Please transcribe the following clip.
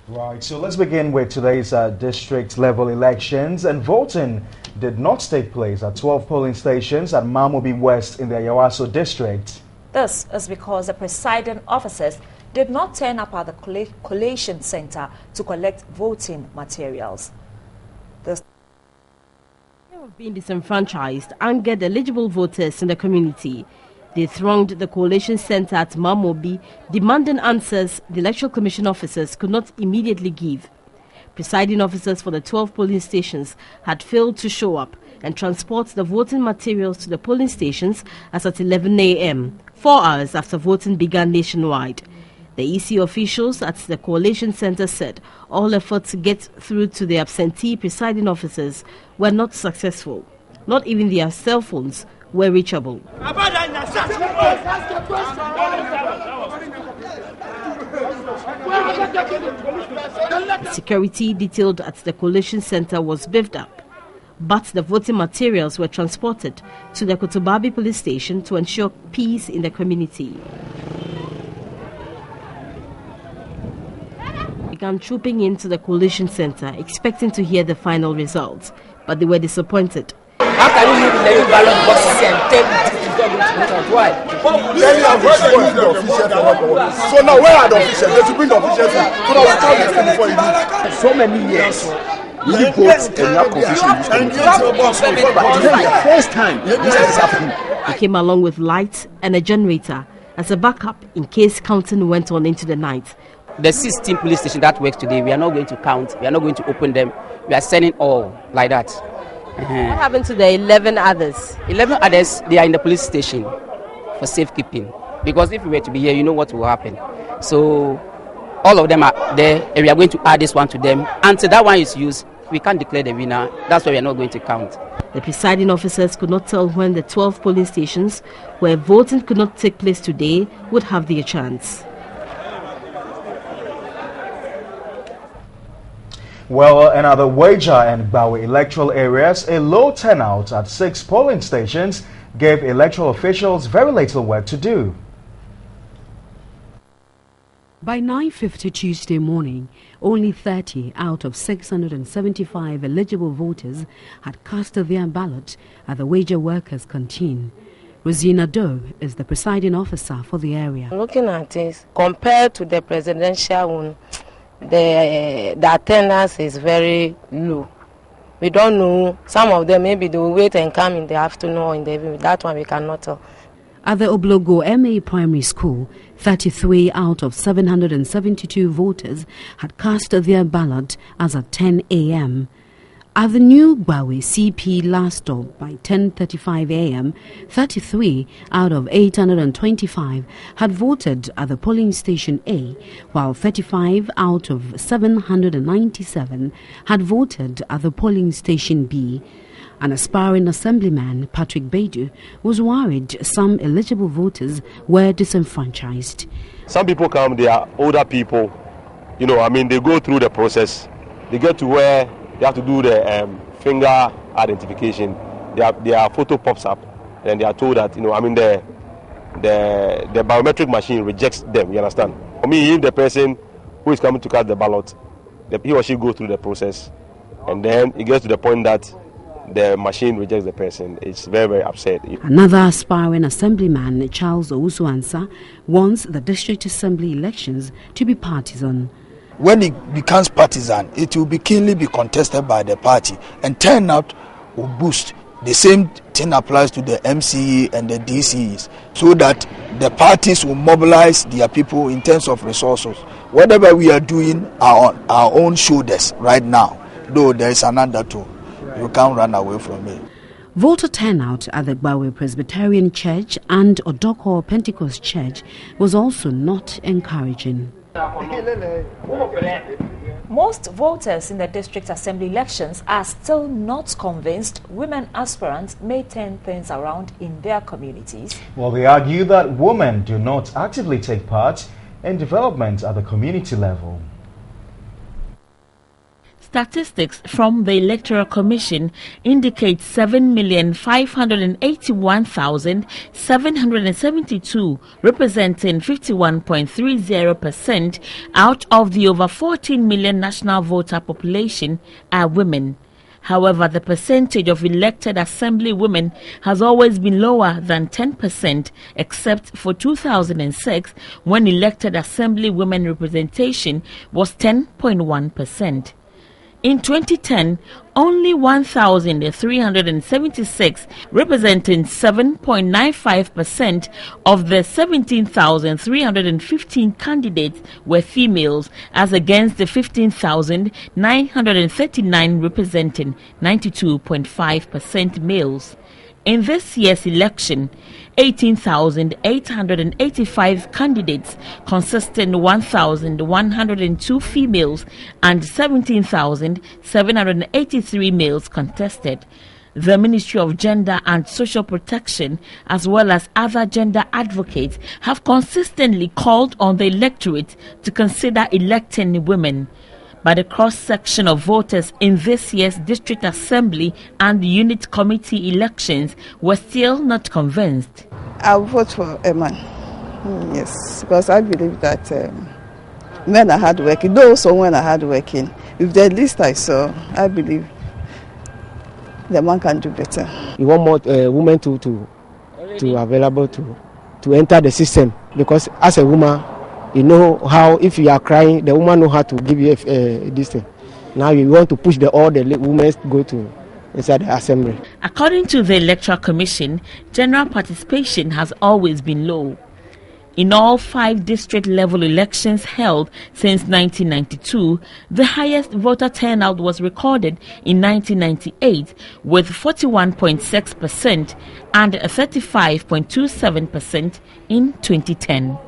Right, so let's begin with today's district level elections, and voting did not take place at 12 polling stations at Mamobi West in the Yawaso district. This is because the presiding officers did not turn up at the collation center to collect voting materials. The of being disenfranchised angered eligible voters in the community. They thronged the collation center at Mamobi, demanding answers the Electoral Commission officers could not immediately give. Presiding officers for the 12 polling stations had failed to show up and transport the voting materials to the polling stations as at 11 a.m., 4 hours after voting began nationwide. The EC officials at the collation center said all efforts to get through to the absentee presiding officers were not successful. Not even their cell phones were reachable. Security detailed at the collation center was beefed up, but the voting materials were transported to the Kotobabi police station to ensure peace in the community. Began trooping into the collation center expecting to hear the final results, but they were disappointed. How can you leave 11 ballot boxes and tell the district why? So now where are the officials? They should bring the officials in so that we count this thing before you leave. So many years, we vote and not confusion. But this is the first time this is happening. He came along with lights and a generator as a backup in case counting went on into the night. The 16 police station that works today, we are not going to count, we are not going to open them, we are sending all like that. What happened to the 11 others? 11 others, they are in the police station for safekeeping. Because if we were to be here, you know what will happen. So all of them are there, and we are going to add this one to them. Until that one is used, we can't declare the winner. That's why we are not going to count. The presiding officers could not tell when the 12 polling stations where voting could not take place today would have their chance. Well, in other Wager and Bawe electoral areas, a low turnout at 6 polling stations gave electoral officials very little work to do. By 9:50 Tuesday morning, only 30 out of 675 eligible voters had cast their ballot at the Wager Workers' Canteen. Rosina Doe is the presiding officer for the area. Looking at this, compared to the presidential one, the attendance is very low. We don't know. Some of them maybe they will wait and come in the afternoon or in the evening. That one we cannot tell. At the Oblogo MA Primary School, 33 out of 772 voters had cast their ballot as at 10 a.m. At the new Bawe CP last stop by 10:35 a.m., 33 out of 825 had voted at the polling station A, while 35 out of 797 had voted at the polling station B. An aspiring assemblyman, Patrick Beidou, was worried some eligible voters were disenfranchised. Some people come, they are older people, they go through the process. They get to where they have to do the finger identification. Their photo pops up, and they are told that the biometric machine rejects them. You understand? For me, if the person who is coming to cast the ballot, he or she goes through the process, and then it gets to the point that the machine rejects the person. It's very, very upset. Another aspiring assemblyman, Charles Owusu-Ansah, wants the district assembly elections to be partisan. When it becomes partisan, it will be keenly be contested by the party, and turnout will boost. The same thing applies to the MCE and the DCEs, so that the parties will mobilize their people in terms of resources. Whatever we are doing are on our own shoulders right now, though there is another too. You can't run away from it. Voter turnout at the Bawe Presbyterian Church and Odoko Pentecost Church was also not encouraging. Most voters in the district assembly elections are still not convinced women aspirants may turn things around in their communities. Well, they argue that women do not actively take part in development at the community level. Statistics from the Electoral Commission indicate 7,581,772, representing 51.30% out of the over 14 million national voter population, are women. However, the percentage of elected assembly women has always been lower than 10%, except for 2006, when elected assembly women representation was 10.1%. In 2010, only 1,376, representing 7.95% of the 17,315 candidates, were females, as against the 15,939 representing 92.5% males. In this year's election, 18,885 candidates, consisting 1,102 females and 17,783 males, contested. The Ministry of Gender and Social Protection, as well as other gender advocates, have consistently called on the electorate to consider electing women. But the cross-section of voters in this year's District Assembly and Unit Committee elections were still not convinced. I'll vote for a man. Yes, because I believe that men are hardworking. Those who are hardworking, with the list I saw, I believe the man can do better. We want more women to available to enter the system, because as a woman, you know how, if you are crying, the woman know how to give you this thing. Now you want to push all the women to go to inside the assembly. According to the Electoral Commission, general participation has always been low. In all 5 district-level elections held since 1992, the highest voter turnout was recorded in 1998 with 41.6% and 35.27% in 2010.